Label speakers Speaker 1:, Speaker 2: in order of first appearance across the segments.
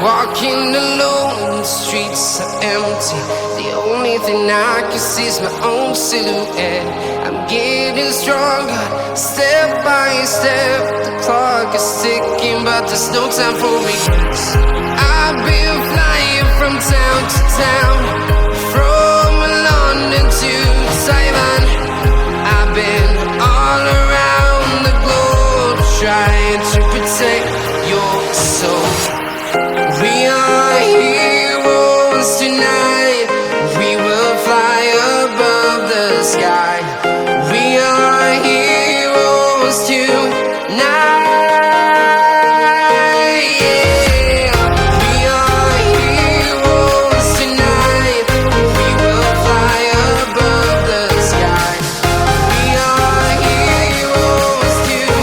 Speaker 1: Walking alone, the streets are empty. The only thing I can see is my own silhouette. I'm getting stronger, step by step. The clock is ticking, but there's no time for regrets. I've been flying from town to town, from London to Taiwan. I've been all around the globe, trying to protect your soul. We are heroes tonight. We will fly above the sky. We are heroes tonight. Yeah. We are heroes tonight. We will fly above the sky. We are heroes tonight.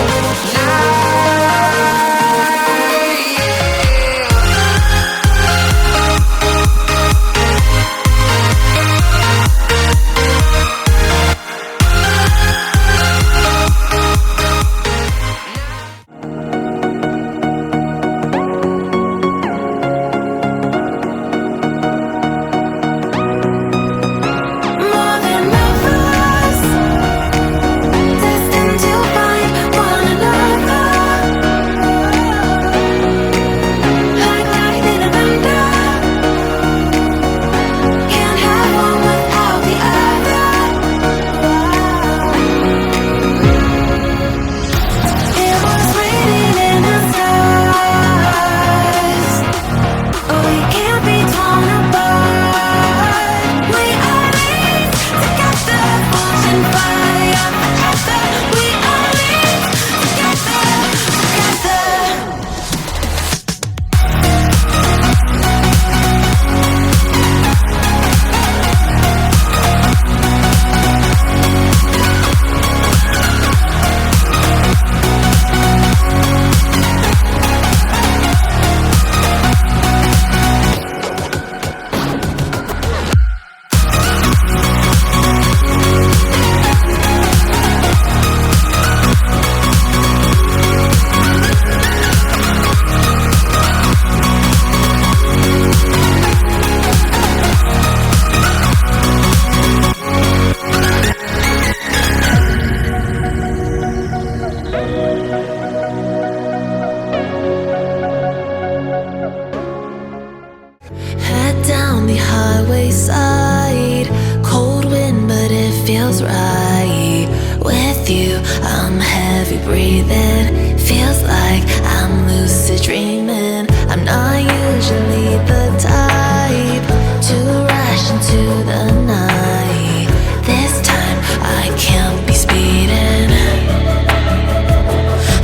Speaker 2: Down the highway side, cold wind, but it feels right. With you, I'm heavy breathing. Feels like I'm lucid dreaming. I'm not usually the type to rush into the night. This time I can't be speeding.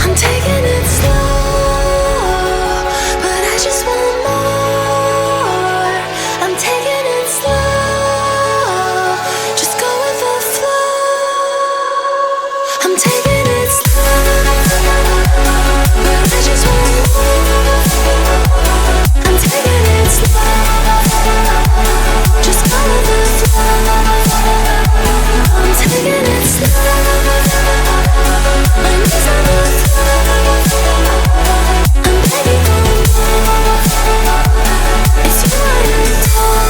Speaker 2: I'm taking it slow, but I just want more. I'm taking it slow, just go with the flow. I'm taking it slow, but I just want more. I'm taking it slow, just go with the flow. I'm taking it slow, my knees on the floor. I'm begging for more. It's you I adore.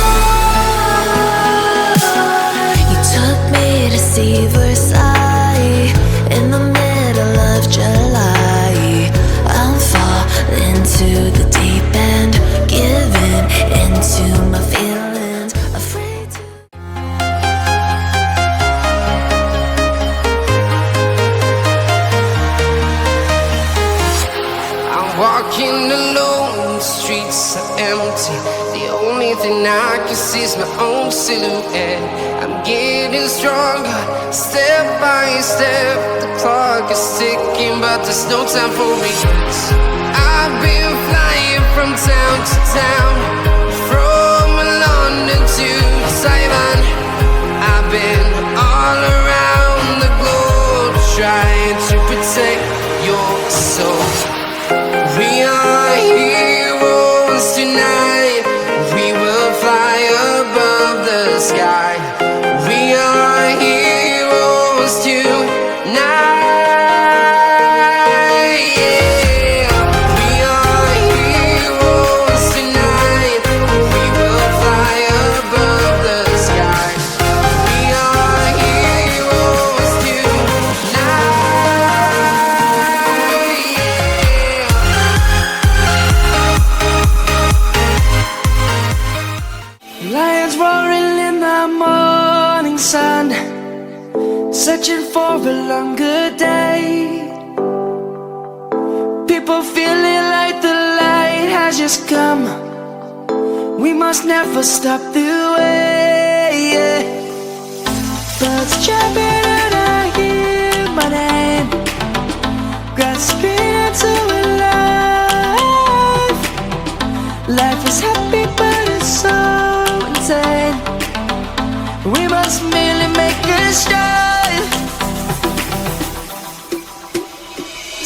Speaker 2: You took me to see Versailles in the middle of July. I'm falling to the deep end, giving into my feelings, afraid to.
Speaker 1: I'm walking alone, the streets are empty. The only thing I can see is my own silhouette. I'm getting stronger, step by step. The clock is ticking, but there's no time for regrets. I've been flying from town to town, from London to Taiwan. I've been all around the globe, trying to protect your soul. We are heroes tonight. We will fly above the sky. We are heroes tonight. Yeah. We are heroes tonight. searching for a longer day. People feeling like the light has just come. We must never stop the way, yeah. Birds chirping and I hear my name, grasping into a life. Life is happy but it's so insane. We must merely make a start.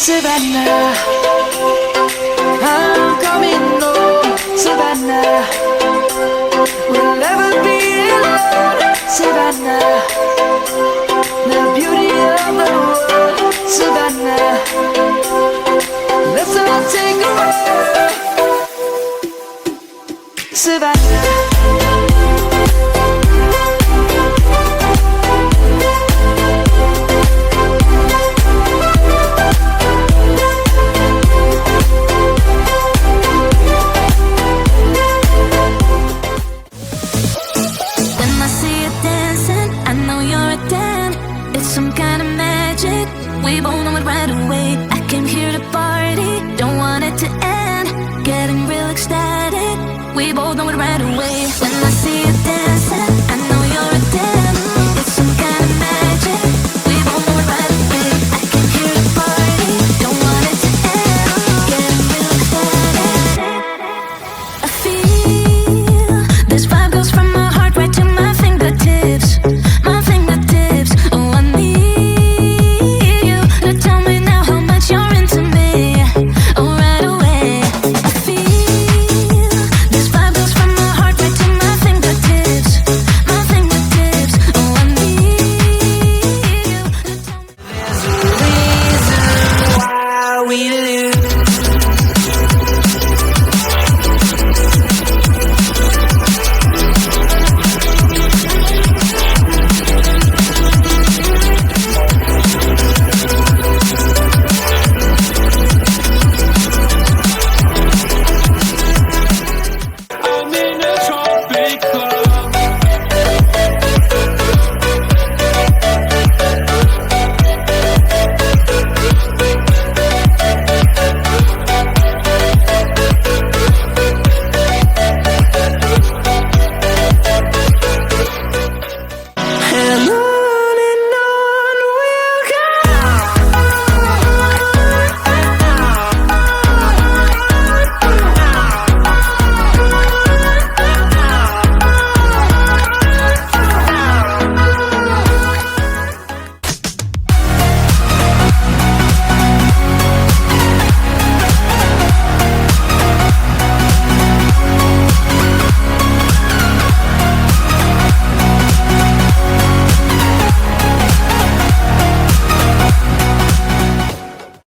Speaker 1: Savannah, I'm coming home. Savannah, we'll never be alone. Savannah, the beauty of the world. Savannah, let's all take a ride. Savannah.
Speaker 2: Some kind of magic, we both know it right away. I came here to party, don't want it to end. Getting real ecstatic, we both know it right away. When I see you dance